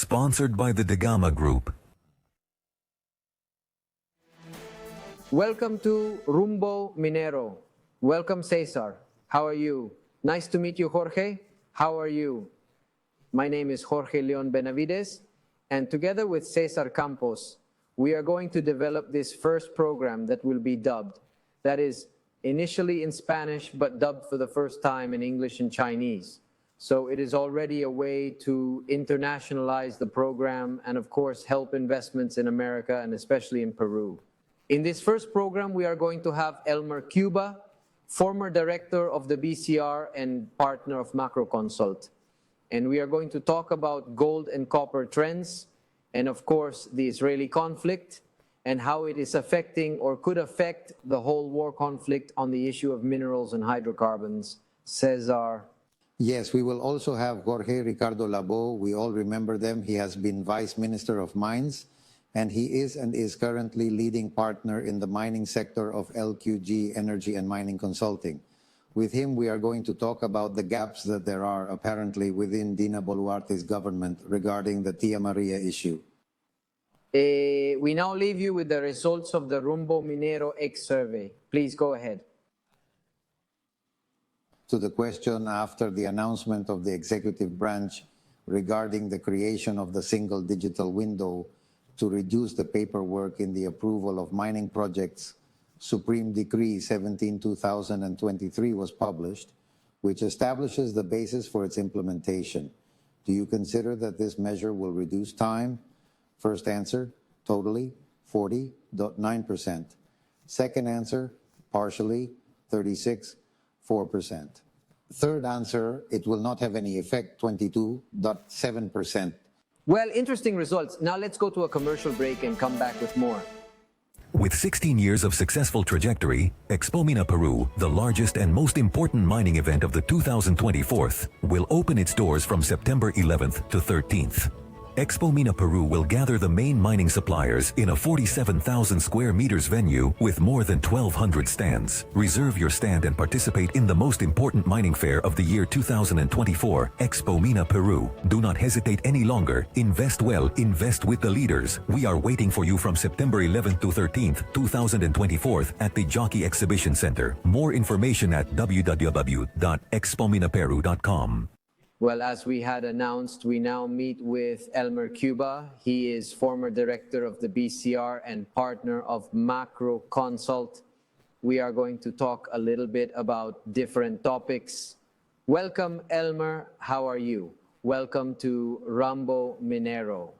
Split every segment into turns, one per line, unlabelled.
Sponsored by the Degama Group.
Welcome to Rumbo Minero. Welcome, Cesar. How are you? Nice to meet you, Jorge. How are you? My name is Jorge Leon Benavides, and together with Cesar Campos, we are going to develop this first program that will be dubbed. That is initially in Spanish, but dubbed for the first time in English and Chinese. So it is already a way to internationalize the program and, of course, help investments in America and especially in Peru. In this first program, we are going to have Elmer Cuba, former director of the BCR and partner of Macroconsult. And we are going to talk about gold and copper trends, and of course, the Israeli conflict, and how it is affecting or could affect the whole war conflict on the issue of minerals and hydrocarbons. Cesar.
Yes, we will also have Jorge Ricardo Labó. We all remember them. He has been Vice Minister of Mines, and he is currently leading partner in the mining sector of LQG Energy and Mining Consulting. With him, we are going to talk about the gaps that there are apparently within Dina Boluarte's government regarding the Tia Maria issue.
We now leave you with the results of the Rumbo Minero X survey. Please go ahead.
To the question after the announcement of the executive branch regarding the creation of the single digital window to reduce the paperwork in the approval of mining projects, Supreme Decree 17/2023 was published, which establishes the basis for its implementation. Do you consider that this measure will reduce time? First answer, totally, 40.9%. Second answer, partially, 36.4%. Third answer, it will not have any effect, 22.7%.
Well, interesting results. Now let's go to a commercial break and come back with more.
With 16 years of successful trajectory, Expo Mina Peru, the largest and most important mining event of the 2024, will open its doors from September 11th to 13th. Expo Mina Peru will gather the main mining suppliers in a 47,000 square meters venue with more than 1,200 stands. Reserve your stand and participate in the most important mining fair of the year 2024, Expo Mina Peru. Do not hesitate any longer. Invest well, invest with the leaders. We are waiting for you from September 11th to 13th, 2024 at the Jockey Exhibition Center. More information at www.expominaperu.com.
Well, as we had announced, we now meet with Elmer Cuba. He is former director of the BCR and partner of Macroconsult. We are going to talk a little bit about different topics. Welcome, Elmer. How are you? Welcome to Rumbo Minero.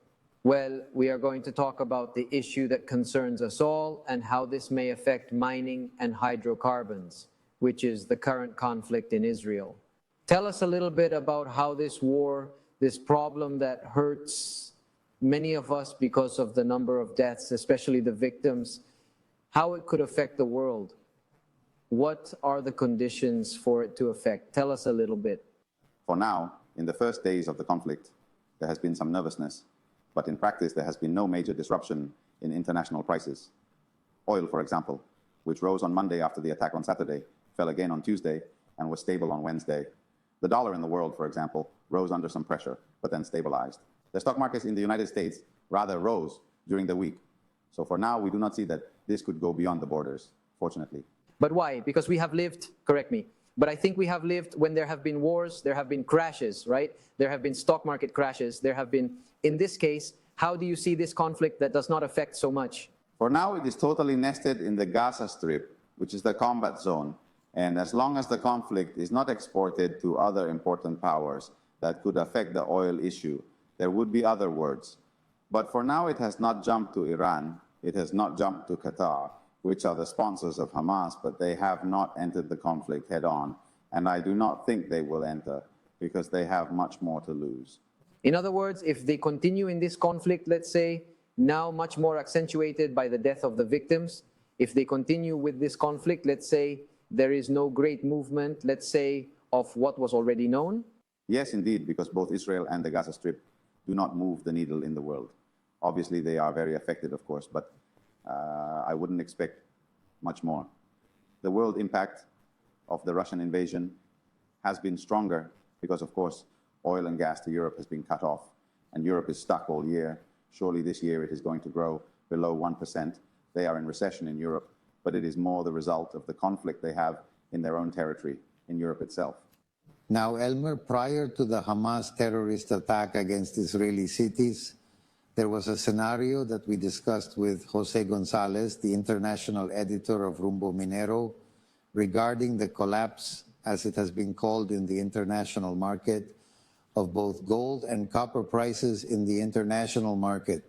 Well, we are going to talk about the issue that concerns us all and how this may affect mining and hydrocarbons, which is the current conflict in Israel. Tell us a little bit about how this war, this problem that hurts many of us because of the number of deaths, especially the victims, how it could affect the world. What are the conditions for it to affect? Tell us a little bit.
For now, in the first days of the conflict, there has been some nervousness, but in practice, there has been no major disruption in international prices. Oil, for example, which rose on Monday after the attack on Saturday, fell again on Tuesday, and was stable on Wednesday. The dollar in the world, for example, rose under some pressure, but then stabilized. The stock markets in the United States rather rose during the week. So for now, we do not see that this could go beyond the borders, fortunately.
But why? Because we have lived, correct me, but I think we have lived when there have been wars, there have been crashes, right? There have been stock market crashes, there have been, in this case, how do you see this conflict that does not affect so much?
For now, it is totally nested in the Gaza Strip, which is the combat zone. And as long as the conflict is not exported to other important powers that could affect the oil issue, there would be other words. But for now, it has not jumped to Iran. It has not jumped to Qatar, which are the sponsors of Hamas, but they have not entered the conflict head on. And I do not think they will enter because they have much more to lose.
In other words, if they continue in this conflict, let's say, now much more accentuated by the death of the victims, if they continue with this conflict, let's say, there is no great movement, let's say, of what was already known?
Yes, indeed, because both Israel and the Gaza Strip do not move the needle in the world. Obviously, they are very affected, of course, but I wouldn't expect much more. The world impact of the Russian invasion has been stronger because, of course, oil and gas to Europe has been cut off. and Europe is stuck all year. Surely this year it is going to grow below 1%. They are in recession in Europe, but it is more the result of the conflict they have in their own territory, in Europe itself.
Now, Elmer, prior to the Hamas terrorist attack against Israeli cities, there was a scenario that we discussed with Jose Gonzales, the international editor of Rumbo Minero, regarding the collapse, as it has been called in the international market, of both gold and copper prices in the international market.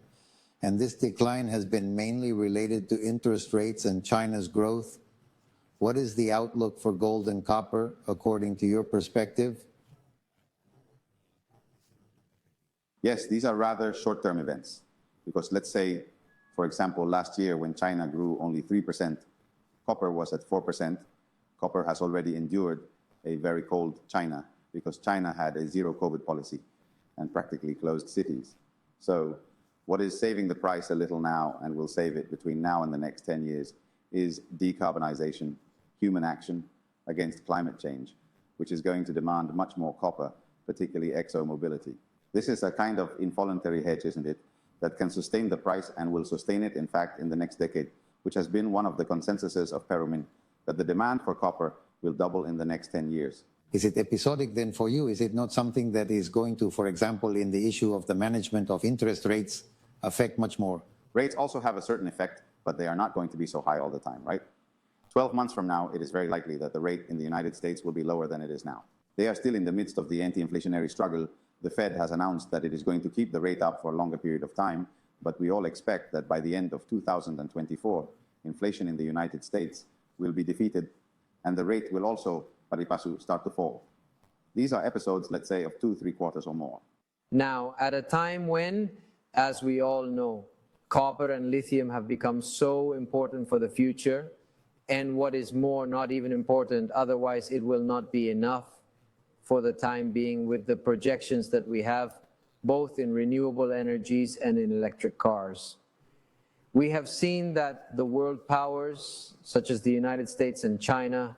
And this decline has been mainly related to interest rates and China's growth. What is the outlook for gold and copper, according to your perspective?
Yes, these are rather short-term events, because let's say, for example, last year when China grew only 3%, copper was at 4%. Copper has already endured a very cold China because China had a zero COVID policy and practically closed cities. So what is saving the price a little now and will save it between now and the next 10 years is decarbonization, human action against climate change, which is going to demand much more copper, particularly exo-mobility. This is a kind of involuntary hedge, isn't it, that can sustain the price and will sustain it, in fact, in the next decade, which has been one of the consensuses of Petromin, that the demand for copper will double in the next 10 years.
Is it episodic then for you? Is it not something that is going to, for example, in the issue of the management of interest rates, affect much more?
Rates also have a certain effect, but they are not going to be so high all the time, right? 12 months from now, it is very likely that the rate in the United States will be lower than it is now. They are still in the midst of the anti-inflationary struggle. The Fed has announced that it is going to keep the rate up for a longer period of time, but we all expect that by the end of 2024, inflation in the United States will be defeated, and the rate will also, paripasu, start to fall. These are episodes, let's say, of 2-3 quarters or more.
Now, at a time when, as we all know, copper and lithium have become so important for the future, and what is more, not even important, otherwise it will not be enough for the time being with the projections that we have, both in renewable energies and in electric cars. We have seen that the world powers, such as the United States and China,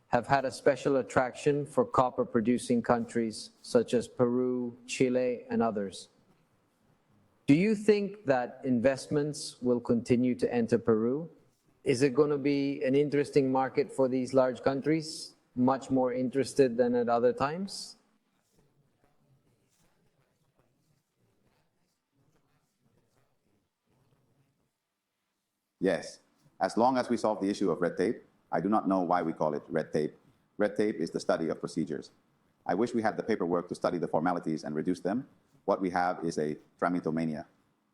have had a special attraction for copper-producing countries, such as Peru, Chile, and others. Do you think that investments will continue to enter Peru? Is it going to be an interesting market for these large countries, much more interested than at other times?
Yes, as long as we solve the issue of red tape. I do not know why we call it red tape. Red tape is the study of procedures. I wish we had the paperwork to study the formalities and reduce them. What we have is a tramitomania.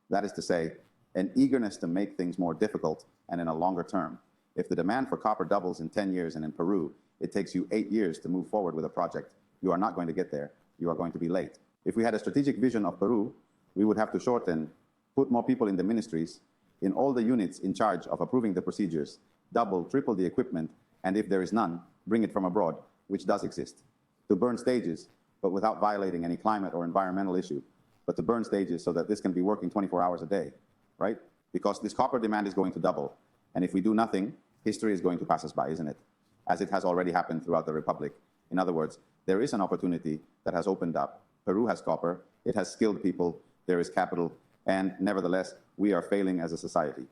That is to say, an eagerness to make things more difficult and in a longer term. If the demand for copper doubles in 10 years and in Peru, it takes you 8 years to move forward with a project. You are not going to get there. You are going to be late. If we had a strategic vision of Peru, we would have to shorten, put more people in the ministries, in all the units in charge of approving the procedures, double, triple the equipment, and if there is none, bring it from abroad, which does exist. To burn stages, but without violating any climate or environmental issue, but to burn stages so that this can be working 24 hours a day, right? Because this copper demand is going to double. And if we do nothing, history is going to pass us by, isn't it? As it has already happened throughout the Republic. In other words, there is an opportunity that has opened up. Peru has copper, it has skilled people, there is capital, and nevertheless, we are failing as a society.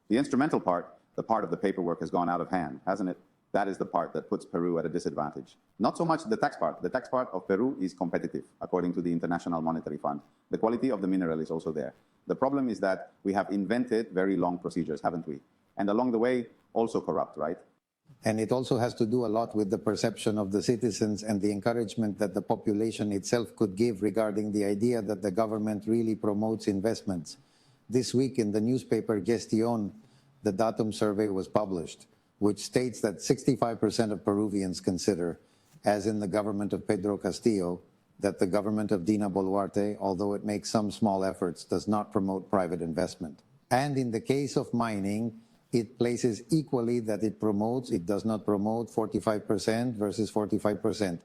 The instrumental part, the part of the paperwork, has gone out of hand, hasn't it? That is the part that puts Peru at a disadvantage. Not so much the tax part. The tax part of Peru is competitive, according to the International Monetary Fund. The quality of the mineral is also there. The problem is that we have invented very long procedures, haven't we? And along the way, also corrupt, right?
And it also has to do a lot with the perception of the citizens and the encouragement that the population itself could give regarding the idea that the government really promotes investments. This week in the newspaper Gestion, the Datum survey was published, which states that 65% of Peruvians consider, as in the government of Pedro Castillo, that the government of Dina Boluarte, although it makes some small efforts, does not promote private investment. And in the case of mining, it places equally that it does not promote 45% versus 45%.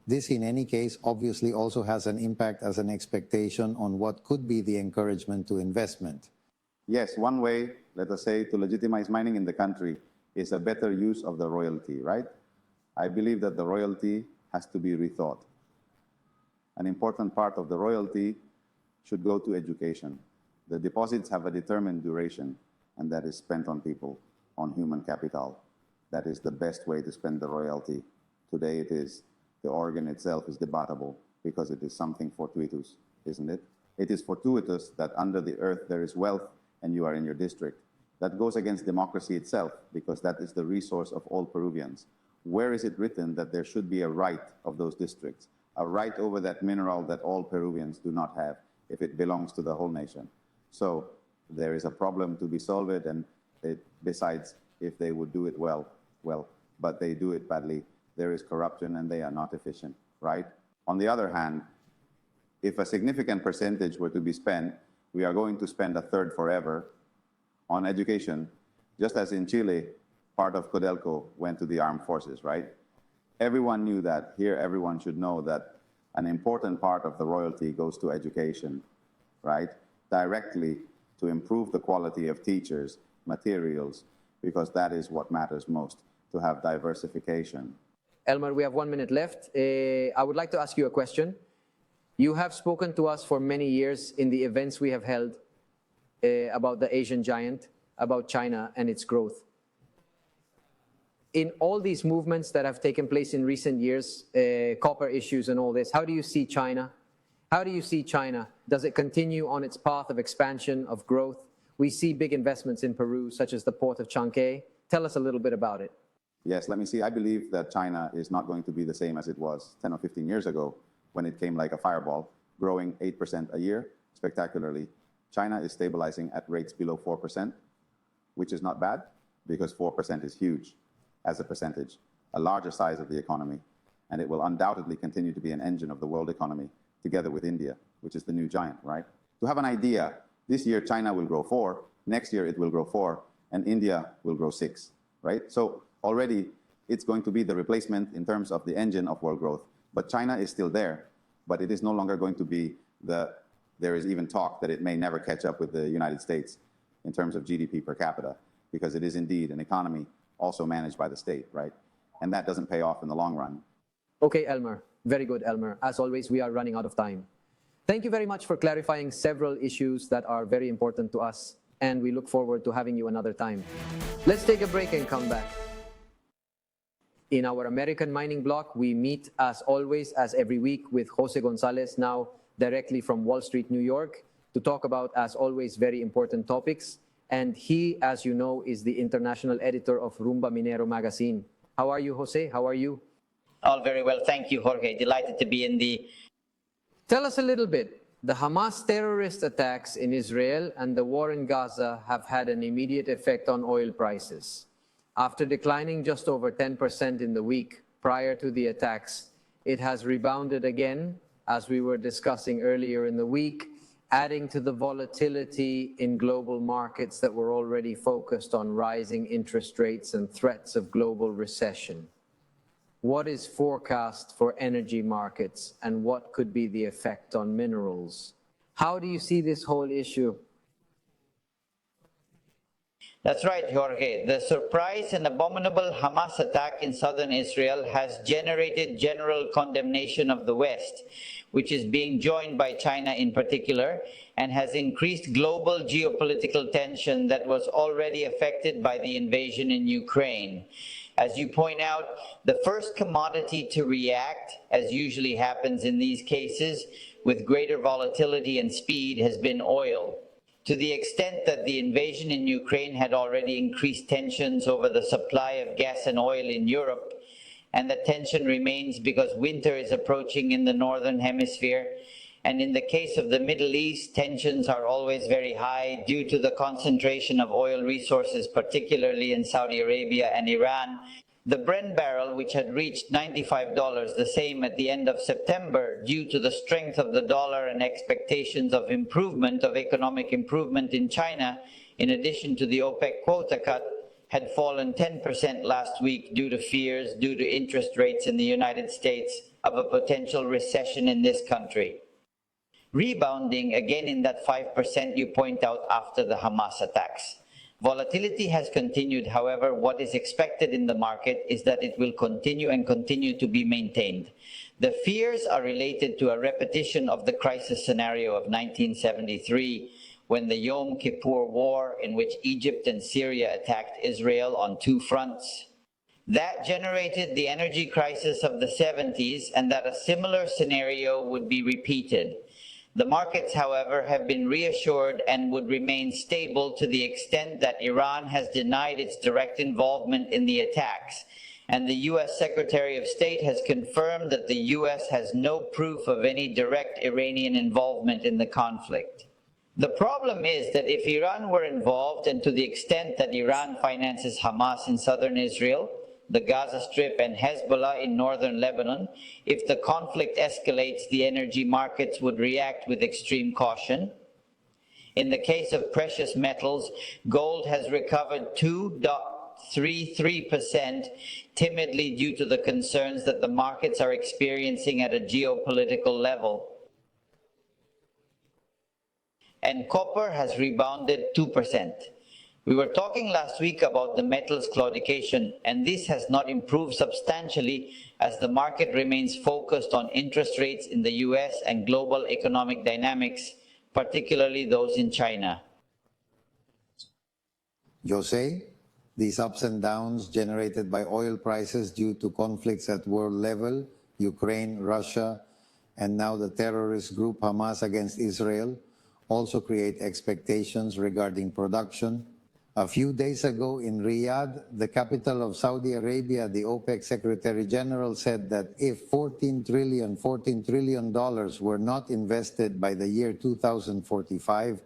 This, in any case, obviously also has an impact as an expectation on what could be the encouragement to investment.
Yes, one way, let us say, to legitimize mining in the country is a better use of the royalty, right? I believe that the royalty has to be rethought. An important part of the royalty should go to education. The deposits have a determined duration, and that is spent on people, on human capital. That is the best way to spend the royalty. Today it is. The organ itself is debatable because it is something fortuitous, isn't it? It is fortuitous that under the earth there is wealth and you are in your district. That goes against democracy itself because that is the resource of all Peruvians. Where is it written that there should be a right of those districts, a right over that mineral that all Peruvians do not have if it belongs to the whole nation? So there is a problem to be solved, and besides, if they would do it well, but they do it badly. There is corruption and they are not efficient, right? On the other hand, if a significant percentage were to be spent, we are going to spend a third forever on education, just as in Chile, part of Codelco went to the armed forces, right? Everyone knew that. Here, everyone should know that an important part of the royalty goes to education, right? Directly to improve the quality of teachers, materials, because that is what matters most, to have diversification.
Elmer, we have 1 minute left. I would like to ask you a question. You have spoken to us for many years in the events we have held about the Asian giant, about China and its growth. In all these movements that have taken place in recent years, copper issues and all this, how do you see China? How do you see China? Does it continue on its path of expansion, of growth? We see big investments in Peru, such as the port of Chancay. Tell us a little bit about it.
Yes, let me see. I believe that China is not going to be the same as it was 10 or 15 years ago when it came like a fireball, growing 8% a year, spectacularly. China is stabilizing at rates below 4%, which is not bad because 4% is huge as a percentage, a larger size of the economy, and it will undoubtedly continue to be an engine of the world economy together with India, which is the new giant, right? To have an idea, this year China will grow 4, next year it will grow 4, and India will grow 6, right? So already it's going to be the replacement in terms of the engine of world growth. But China is still there, but it is no longer going to be there is even talk that it may never catch up with the United States in terms of GDP per capita, because it is indeed an economy also managed by the state, right? And that doesn't pay off in the long run.
Okay, Elmer. Very good, Elmer. As always, we are running out of time. Thank you very much for clarifying several issues that are very important to us, and we look forward to having you another time. Let's take a break and come back. In our American mining block, we meet as always, as every week, with Jose Gonzales, now directly from Wall Street, New York, to talk about, as always, very important topics. And he, as you know, is the international editor of Rumba Minero magazine. How are you, Jose? How are you?
All very well. Thank you, Jorge. Delighted to be in the...
Tell us a little bit. The Hamas terrorist attacks in Israel and the war in Gaza have had an immediate effect on oil prices. After declining just over 10% in the week prior to the attacks, it has rebounded again, as we were discussing earlier in the week, adding to the volatility in global markets that were already focused on rising interest rates and threats of global recession. What is forecast for energy markets, and what could be the effect on minerals? How do you see this whole issue?
That's right, Jorge. The surprise and abominable Hamas attack in southern Israel has generated general condemnation of the West, which is being joined by China in particular, and has increased global geopolitical tension that was already affected by the invasion in Ukraine. As you point out, the first commodity to react, as usually happens in these cases, with greater volatility and speed, has been oil. To the extent that the invasion in Ukraine had already increased tensions over the supply of gas and oil in Europe, and the tension remains because winter is approaching in the northern hemisphere, and in the case of the Middle East, tensions are always very high due to the concentration of oil resources, particularly in Saudi Arabia and Iran. The Brent barrel, which had reached $95, the same at the end of September, due to the strength of the dollar and expectations of economic improvement in China, in addition to the OPEC quota cut, had fallen 10% last week due to interest rates in the United States of a potential recession in this country. Rebounding again in that 5% you point out after the Hamas attacks. Volatility has continued. However, what is expected in the market is that it will continue to be maintained. The fears are related to a repetition of the crisis scenario of 1973, when the Yom Kippur War, in which Egypt and Syria attacked Israel on two fronts. That generated the energy crisis of the 70s, and that a similar scenario would be repeated. The markets, however, have been reassured and would remain stable to the extent that Iran has denied its direct involvement in the attacks, and the U.S. Secretary of State has confirmed that the U.S. has no proof of any direct Iranian involvement in the conflict. The problem is that if Iran were involved, and to the extent that Iran finances Hamas in southern Israel, the Gaza Strip, and Hezbollah in northern Lebanon, if the conflict escalates, the energy markets would react with extreme caution. In the case of precious metals, gold has recovered 2.33% timidly due to the concerns that the markets are experiencing at a geopolitical level. And copper has rebounded 2%. We were talking last week about the metals claudication, and this has not improved substantially as the market remains focused on interest rates in the US and global economic dynamics, particularly those in China.
Jose, these ups and downs generated by oil prices due to conflicts at world level, Ukraine, Russia, and now the terrorist group Hamas against Israel, also create expectations regarding production. A few days ago in Riyadh, the capital of Saudi Arabia, the OPEC Secretary General said that if $14 trillion were not invested by the year 2045,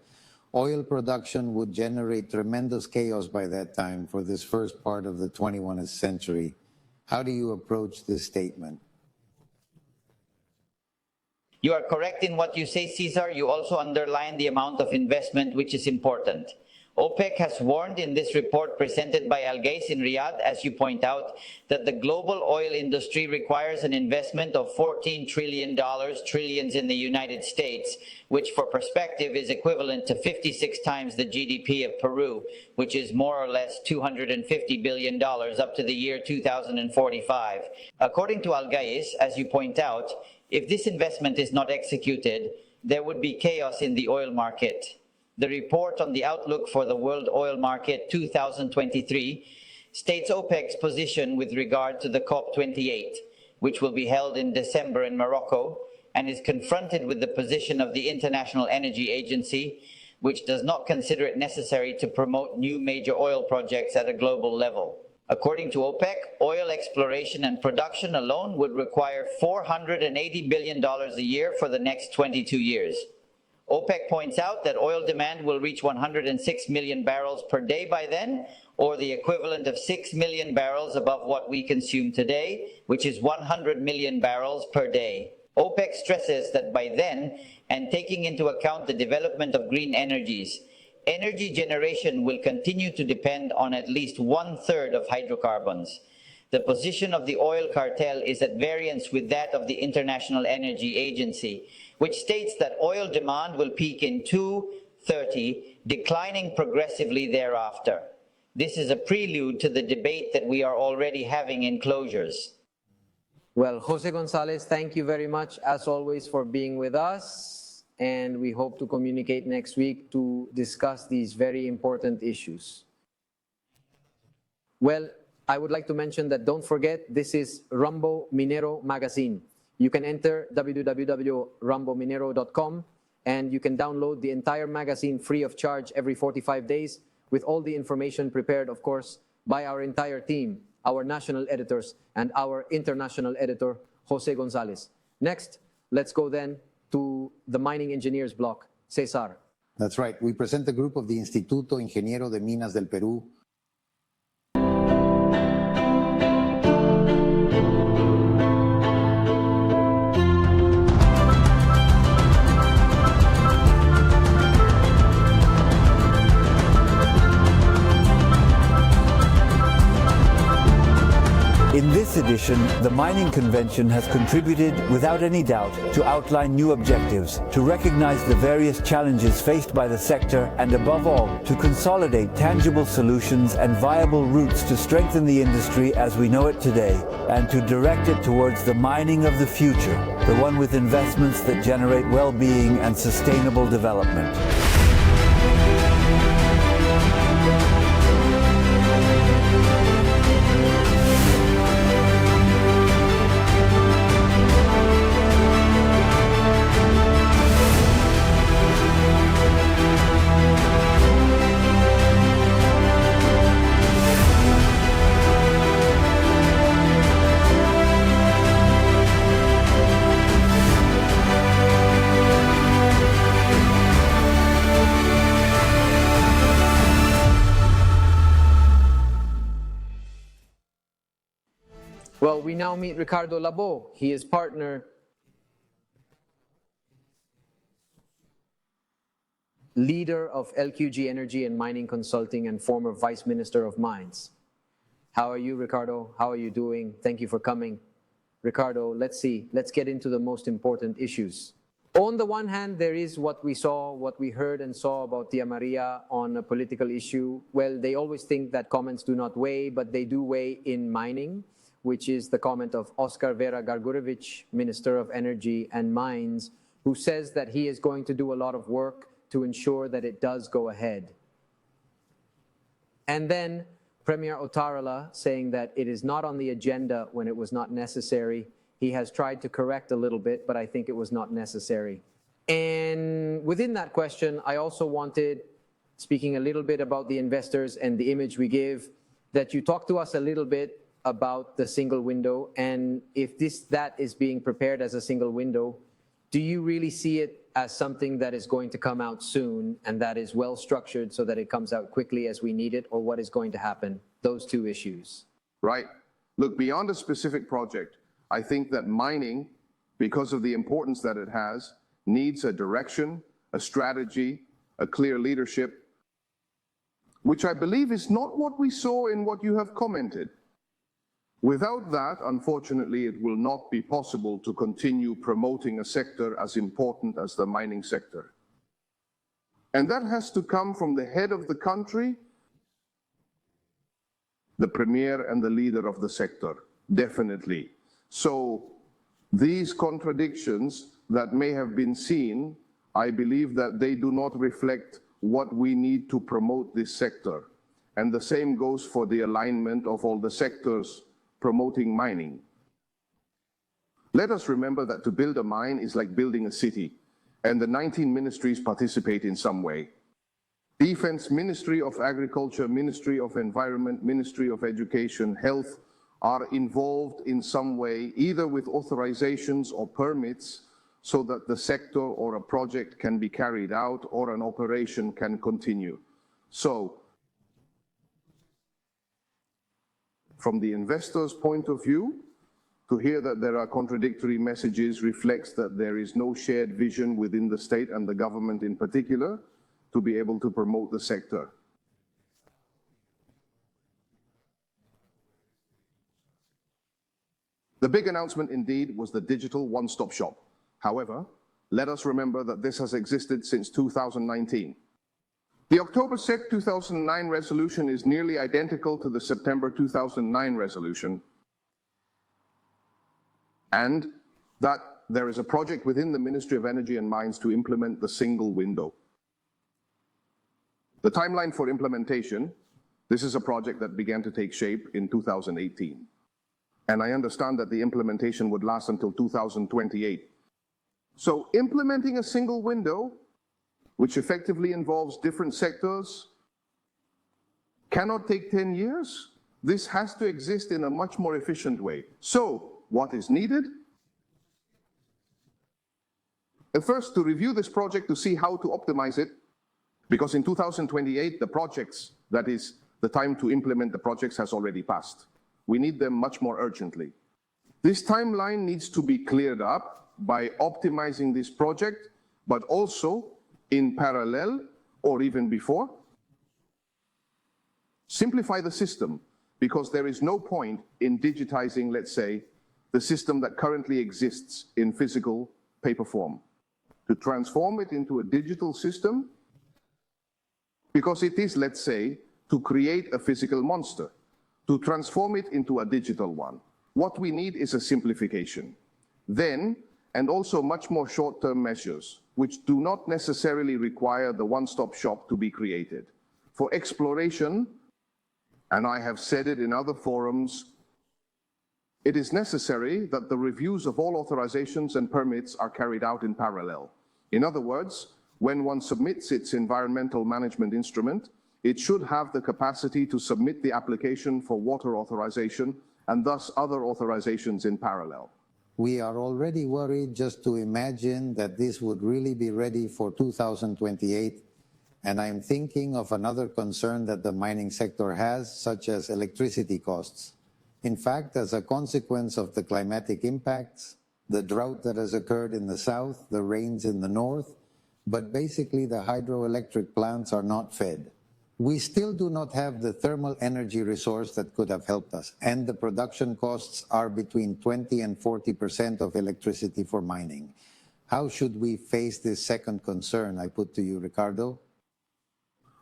oil production would generate tremendous chaos by that time for this first part of the 21st century. How do you approach this statement?
You are correct in what you say, Cesar. You also underline the amount of investment, which is important. OPEC has warned in this report presented by Al-Ghais in Riyadh, as you point out, that the global oil industry requires an investment of $14 trillion, trillions in the United States, which for perspective is equivalent to 56 times the GDP of Peru, which is more or less $250 billion up to the year 2045. According to Al-Ghais, as you point out, if this investment is not executed, there would be chaos in the oil market. The report on the outlook for the world oil market 2023 states OPEC's position with regard to the COP28, which will be held in December in Morocco, and is confronted with the position of the International Energy Agency, which does not consider it necessary to promote new major oil projects at a global level. According to OPEC, oil exploration and production alone would require $480 billion a year for the next 22 years. OPEC points out that oil demand will reach 106 million barrels per day by then, or the equivalent of 6 million barrels above what we consume today, which is 100 million barrels per day. OPEC stresses that by then, and taking into account the development of green energies, energy generation will continue to depend on at least 1/3 of hydrocarbons. The position of the oil cartel is at variance with that of the International Energy Agency, which states that oil demand will peak in 2030, declining progressively thereafter. This is a prelude to the debate that we are already having in closures.
Well, Jose Gonzales, thank you very much, as always, for being with us. And we hope to communicate next week to discuss these very important issues. Well, I would like to mention that don't forget, this is Rumbo Minero Magazine. You can enter www.rumbominero.com and you can download the entire magazine free of charge every 45 days with all the information prepared, of course, by our entire team, our national editors and our international editor, Jose Gonzales. Next, let's go then to the Mining Engineers block. Cesar.
That's right. We present a group of the Instituto Ingeniero de Minas del Perú.
In this edition, the Mining Convention has contributed, without any doubt, to outline new objectives, to recognize the various challenges faced by the sector, and above all, to consolidate tangible solutions and viable routes to strengthen the industry as we know it today, and to direct it towards the mining of the future, the one with investments that generate well-being and sustainable development.
Well, we now meet Ricardo Labó. He is partner, leader of LQG Energy and Mining Consulting, and former Vice Minister of Mines. How are you, Ricardo? How are you doing? Thank you for coming. Ricardo, let's get into the most important issues. On the one hand, there is what we heard and saw about Tia Maria on a political issue. Well, they always think that comments do not weigh, but they do weigh in mining, which is the comment of Oscar Vera Gargurevich, Minister of Energy and Mines, who says that he is going to do a lot of work to ensure that it does go ahead. And then Premier Otarala saying that it is not on the agenda when it was not necessary. He has tried to correct a little bit, but I think it was not necessary. And within that question, I also wanted, speaking a little bit about the investors and the image we give, that you talk to us a little bit about the single window, and if that is being prepared as a single window, do you really see it as something that is going to come out soon and that is well structured so that it comes out quickly as we need it, or what is going to happen? Those two issues.
Right. Look, beyond a specific project, I think that mining, because of the importance that it has, needs a direction, a strategy, a clear leadership, which I believe is not what we saw in what you have commented. Without that, unfortunately, it will not be possible to continue promoting a sector as important as the mining sector. And that has to come from the head of the country, the premier and the leader of the sector, definitely. So these contradictions that may have been seen, I believe that they do not reflect what we need to promote this sector. And the same goes for the alignment of all the sectors promoting mining. Let us remember that to build a mine is like building a city, and the 19 ministries participate in some way. Defense, Ministry of Agriculture, Ministry of Environment, Ministry of Education, Health are involved in some way, either with authorizations or permits, so that the sector or a project can be carried out or an operation can continue. So, from the investor's point of view, to hear that there are contradictory messages reflects that there is no shared vision within the state and the government in particular to be able to promote the sector. The big announcement indeed was the digital one-stop shop. However, let us remember that this has existed since 2019. The October 6, 2009 resolution is nearly identical to the September 2009 resolution, and that there is a project within the Ministry of Energy and Mines to implement the single window. The timeline for implementation, this is a project that began to take shape in 2018. And I understand that the implementation would last until 2028. So implementing a single window, which effectively involves different sectors, cannot take 10 years. This has to exist in a much more efficient way. So, what is needed? At first, to review this project to see how to optimize it, because in 2028, the projects, that is, the time to implement the projects has already passed. We need them much more urgently. This timeline needs to be cleared up by optimizing this project, but also in parallel, or even before, simplify the system. because there is no point in digitizing, let's say, the system that currently exists in physical paper form. To transform it into a digital system, because it is, let's say, to create a physical monster. To transform it into a digital one, what we need is a simplification. Then, and also much more short-term measures, which do not necessarily require the one-stop shop to be created. For exploration, and I have said it in other forums, it is necessary that the reviews of all authorizations and permits are carried out in parallel. In other words, when one submits its environmental management instrument, it should have the capacity to submit the application for water authorization and thus other authorizations in parallel.
We are already worried just to imagine that this would really be ready for 2028, and I'm thinking of another concern that the mining sector has, such as electricity costs. In fact, as a consequence of the climatic impacts, the drought that has occurred in the south, the rains in the north, but basically the hydroelectric plants are not fed. We still do not have the thermal energy resource that could have helped us, and the production costs are between 20 and 40% of electricity for mining. How should we face this second concern I put to you, Ricardo?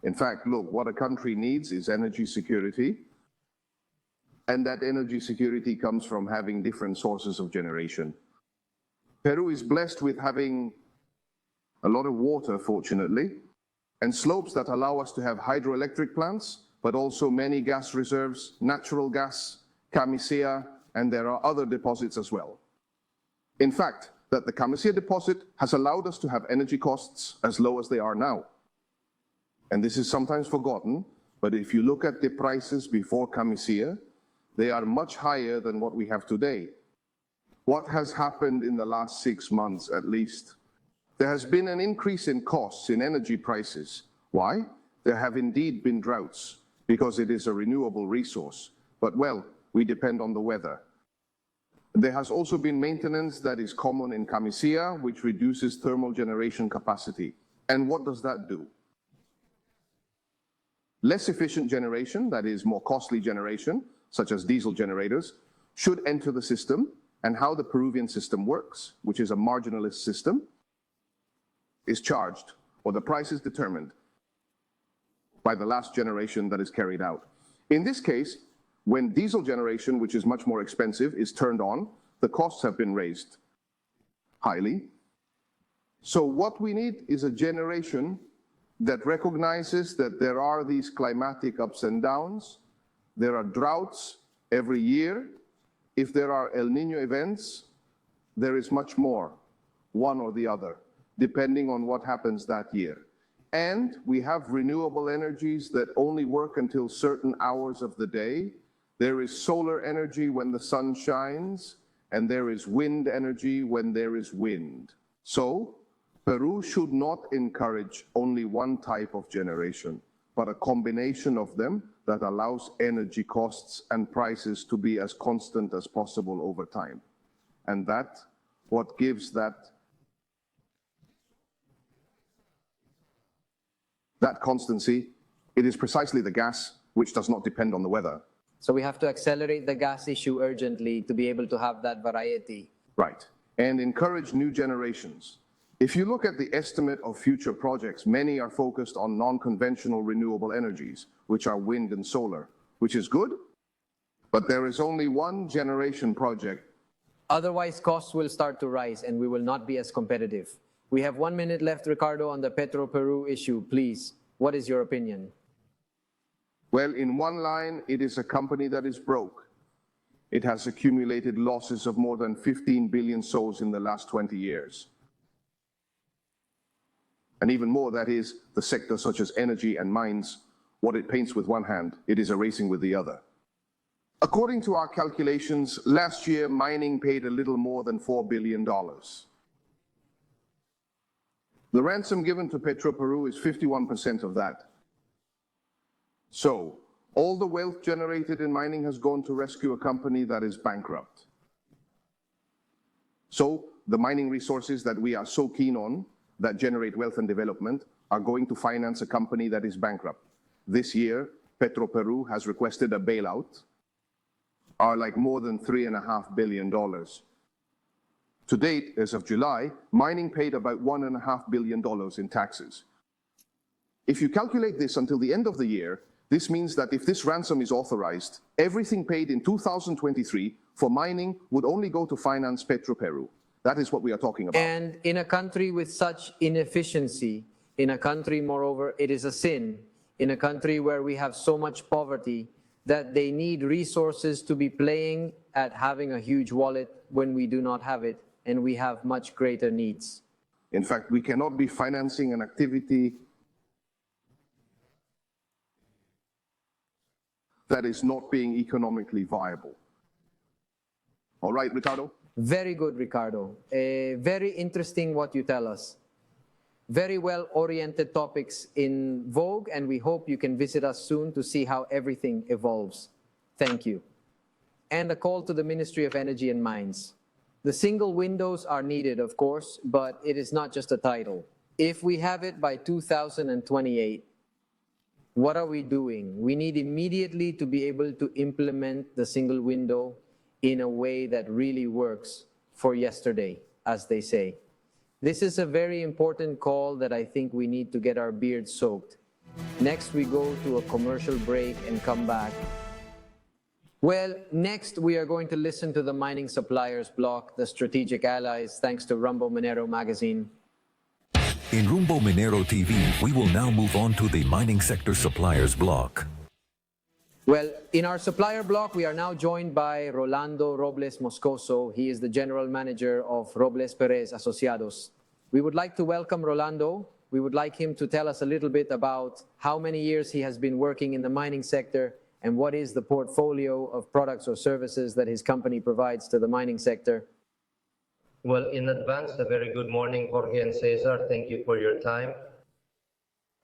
In fact, look, what a country needs is energy security, and that energy security comes from having different sources of generation. Peru is blessed with having a lot of water, fortunately, and slopes that allow us to have hydroelectric plants, but also many gas reserves, natural gas, camisea, and there are other deposits as well. In fact, that the camisea deposit has allowed us to have energy costs as low as they are now. And this is sometimes forgotten, but if you look at the prices before camisea, they are much higher than what we have today. What has happened in the last 6 months at least? There has been an increase in costs in energy prices. Why? There have indeed been droughts because it is a renewable resource. But well, we depend on the weather. There has also been maintenance that is common in camisea, which reduces thermal generation capacity. And what does that do? Less efficient generation, that is more costly generation, such as diesel generators, should enter the system. And how the Peruvian system works, which is a marginalist system, is charged, or the price is determined by the last generation that is carried out. In this case, when diesel generation, which is much more expensive, is turned on, the costs have been raised highly. So what we need is a generation that recognizes that there are these climatic ups and downs, there are droughts every year. If there are El Niño events, there is much more, one or the other, depending on what happens that year. And we have renewable energies that only work until certain hours of the day. There is solar energy when the sun shines, and there is wind energy when there is wind. So, Peru should not encourage only one type of generation, but a combination of them that allows energy costs and prices to be as constant as possible over time. And that, what gives that constancy, it is precisely the gas which does not depend on the weather.
So we have to accelerate the gas issue urgently to be able to have that variety.
Right, and encourage new generations. If you look at the estimate of future projects, many are focused on non-conventional renewable energies, which are wind and solar, which is good, but there is only one generation project.
Otherwise, costs will start to rise and we will not be as competitive. We have 1 minute left, Ricardo, on the Petroperú issue. Please, what is your opinion?
Well, in one line, it is a company that is broke. It has accumulated losses of more than 15 billion soles in the last 20 years. And even more, that is, the sector such as energy and mines, what it paints with one hand, it is erasing with the other. According to our calculations, last year mining paid a little more than $4 billion. The ransom given to Petroperú is 51% of that. So, all the wealth generated in mining has gone to rescue a company that is bankrupt. So, the mining resources that we are so keen on, that generate wealth and development, are going to finance a company that is bankrupt. This year, Petroperú has requested a bailout are like more than $3.5 billion. To date, as of July, mining paid about $1.5 billion in taxes. If you calculate this until the end of the year, this means that if this ransom is authorized, everything paid in 2023 for mining would only go to finance Petroperú. That is what we are talking about.
And in a country with such inefficiency, in a country, moreover, it is a sin, in a country where we have so much poverty, that they need resources to be playing at having a huge wallet when we do not have it, and we have much greater needs.
In fact, we cannot be financing an activity that is not being economically viable. All right, Ricardo?
Very good, Ricardo. Very interesting what you tell us. Very well-oriented topics in vogue, and we hope you can visit us soon to see how everything evolves. Thank you. And a call to the Ministry of Energy and Mines. The single windows are needed, of course, but it is not just a title. If we have it by 2028, what are we doing? We need immediately to be able to implement the single window in a way that really works for yesterday, as they say. This is a very important call that I think we need to get our beards soaked. Next, we go to a commercial break and come back. Well, next we are going to listen to the Mining Suppliers Block, the Strategic Allies, thanks to Rumbo Minero magazine.
In Rumbo Minero TV, we will now move on to the Mining Sector Suppliers Block.
Well, in our supplier block, we are now joined by Rolando Robles Moscoso. He is the general manager of Robles Pérez Asociados. We would like to welcome Rolando. We would like him to tell us a little bit about how many years he has been working in the mining sector and what is the portfolio of products or services that his company provides to the mining sector.
Well, in advance, a very good morning, Jorge and Cesar. Thank you for your time.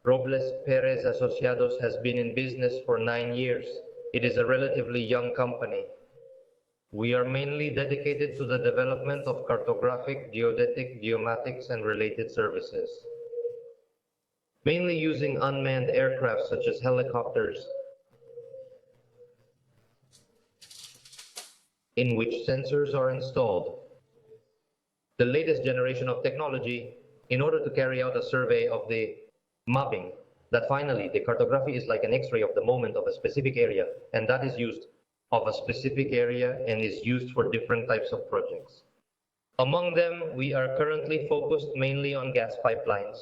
Robles Pérez Asociados has been in business for 9 years. It is a relatively young company. We are mainly dedicated to the development of cartographic, geodetic, geomatics, and related services, mainly using unmanned aircraft such as helicopters, in which sensors are installed. The latest generation of technology in order to carry out a survey of the mapping, that finally the cartography is like an X-ray of the moment of a specific area, and that is used of a specific area and is used for different types of projects. Among them, we are currently focused mainly on gas pipelines.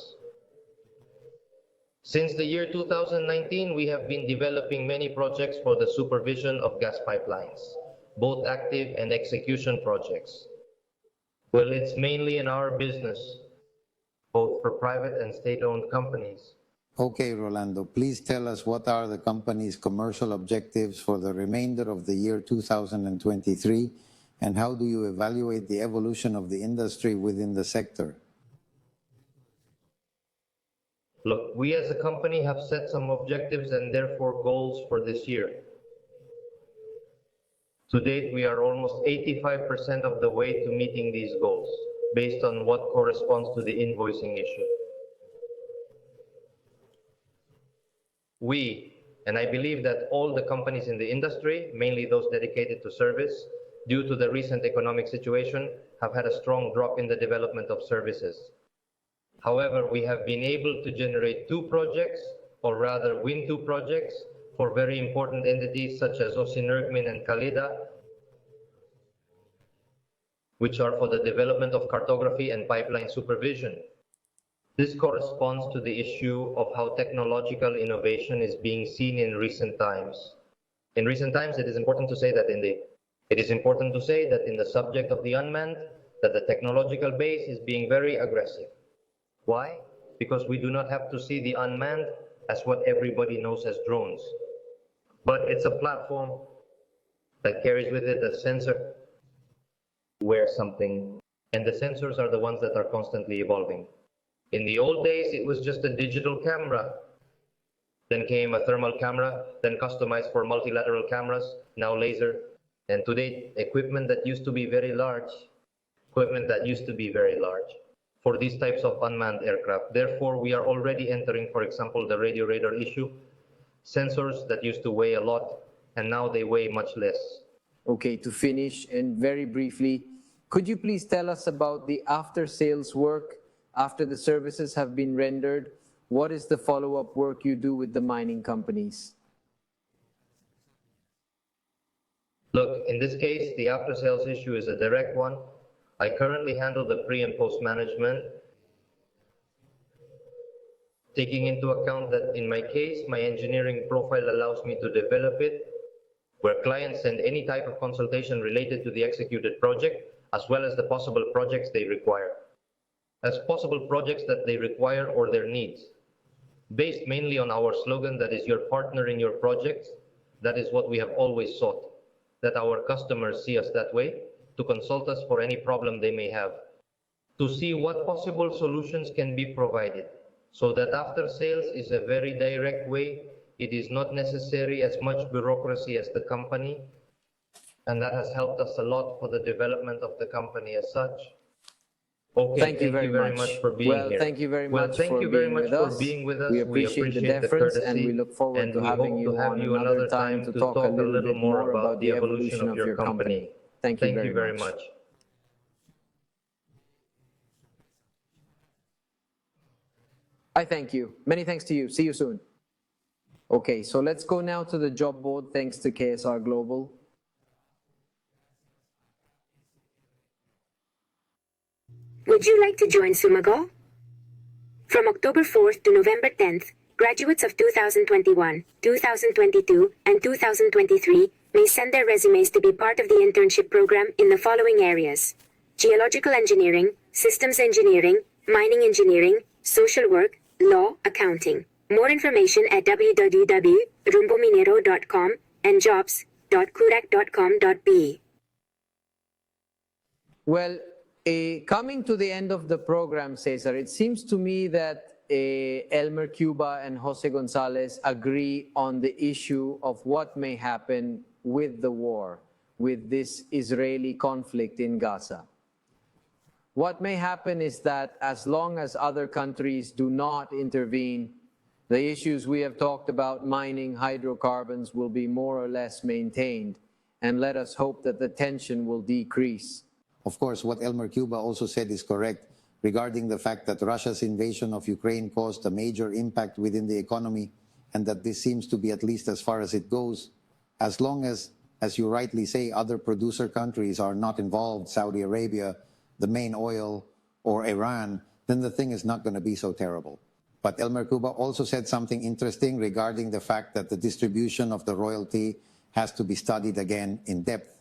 Since the year 2019, we have been developing many projects for the supervision of gas pipelines, both active and execution projects. Well, it's mainly in our business, both for private and state-owned companies.
Okay, Rolando, please tell us what are the company's commercial objectives for the remainder of the year 2023, and how do you evaluate the evolution of the industry within the sector?
Look, we as a company have set some objectives and therefore goals for this year. To date, we are almost 85% of the way to meeting these goals, based on what corresponds to the invoicing issue. We, and I believe that all the companies in the industry, mainly those dedicated to service, due to the recent economic situation, have had a strong drop in the development of services. However, we have been able to generate 2 projects, or rather win 2 projects, for very important entities such as Osinergmin and Calida, which are for the development of cartography and pipeline supervision. This corresponds to the issue of how technological innovation is being seen in recent times. In recent times, it is important to say that in the subject of the unmanned, that the technological base is being very aggressive. Why? Because we do not have to see the unmanned as what everybody knows as drones. But it's a platform that carries with it a sensor, where something, and the sensors are the ones that are constantly evolving. In the old days, it was just a digital camera. Then came a thermal camera, then customized for multilateral cameras, now laser. And today, equipment that used to be very large for these types of unmanned aircraft. Therefore, we are already entering, for example, the radio radar issue. Sensors that used to weigh a lot, and now they weigh much less.
Okay, to finish, and very briefly, could you please tell us about the after-sales work after the services have been rendered? What is the follow-up work you do with the mining companies?
Look, in this case, the after-sales issue is a direct one. I currently handle the pre and post management, taking into account that in my case, my engineering profile allows me to develop it, where clients send any type of consultation related to the executed project, as well as the possible projects they require, as possible projects that they require or their needs. Based mainly on our slogan, that is your partner in your projects, that is what we have always sought, that our customers see us that way, to consult us for any problem they may have, to see what possible solutions can be provided, so that after sales is a very direct way. It is not necessary as much bureaucracy as the company, and that has helped us a lot for the development of the company as such. Okay,
thank you very much
for being
well,
here.
Thank you very much
thank
for
you very
being
much
with
for
us.
being with us.
We appreciate the deference, and we look forward to having you on another time to talk a little bit more about the evolution of your company. Thank you very much. I thank you. Many thanks to you. See you soon. Okay, so let's go now to the job board, thanks to KSR Global.
Would you like to join Sumago? From October 4th to November 10th, graduates of 2021, 2022, and 2023 may send their resumes to be part of the internship program in the following areas: geological engineering, systems engineering, mining engineering, social work, law, accounting. More information at www.rumbominero.com and jobs.curac.com.pe.
Well, coming to the end of the program, Cesar, it seems to me that Elmer Cuba and Jose Gonzales agree on the issue of what may happen with the war, with this Israeli conflict in Gaza. What may happen is that as long as other countries do not intervene, the issues we have talked about, mining hydrocarbons, will be more or less maintained, and let us hope that the tension will decrease.
Of course, what Elmer Cuba also said is correct regarding the fact that Russia's invasion of Ukraine caused a major impact within the economy, and that this seems to be at least as far as it goes. As long as you rightly say, other producer countries are not involved, Saudi Arabia, the main oil, or Iran, then the thing is not going to be so terrible. But Elmer Cuba also said something interesting regarding the fact that the distribution of the royalty has to be studied again in depth.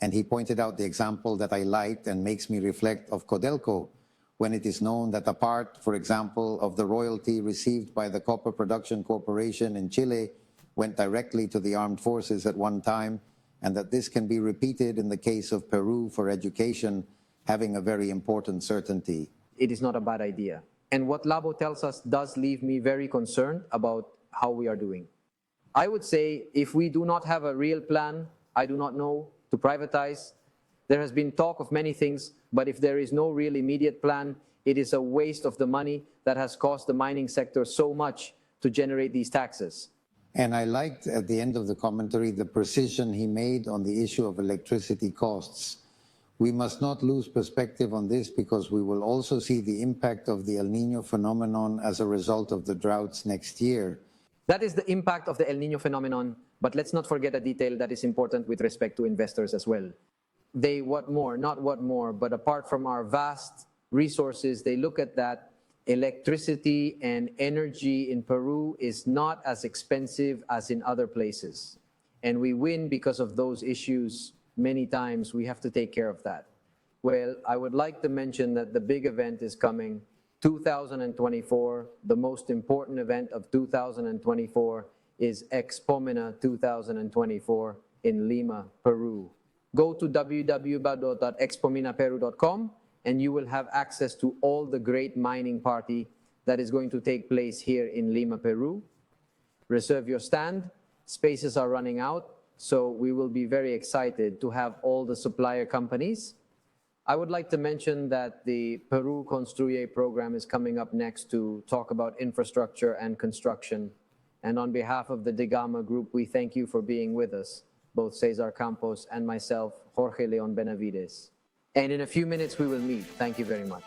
And he pointed out the example that I liked and makes me reflect of Codelco, when it is known that a part, for example, of the royalty received by the Copper Production Corporation in Chile went directly to the armed forces at one time, and that this can be repeated in the case of Peru for education, having a very important certainty.
It is not a bad idea. And what Labó tells us does leave me very concerned about how we are doing. I would say if we do not have a real plan, I do not know, to privatize, there has been talk of many things, but if there is no real immediate plan, it is a waste of the money that has cost the mining sector so much to generate these taxes.
And I liked at the end of the commentary the precision he made on the issue of electricity costs. We must not lose perspective on this, because we will also see the impact of the El Niño phenomenon as a result of the droughts next year.
That is the impact of the El Niño phenomenon, but let's not forget a detail that is important with respect to investors as well. They want more, not what more, but apart from our vast resources, they look at that electricity and energy in Peru is not as expensive as in other places. And we win because of those issues. Many times we have to take care of that. Well, I would like to mention that the big event is coming, 2024. The most important event of 2024 is Expomina 2024 in Lima, Peru. Go to www.expominaperu.com and you will have access to all the great mining party that is going to take place here in Lima, Peru. Reserve your stand. Spaces are running out. So we will be very excited to have all the supplier companies. I would like to mention that the Peru Construye program is coming up next to talk about infrastructure and construction. And on behalf of the Digama Group, we thank you for being with us. both Cesar Campos and myself, Jorge Leon Benavides. And in a few minutes, we will meet. Thank you very much.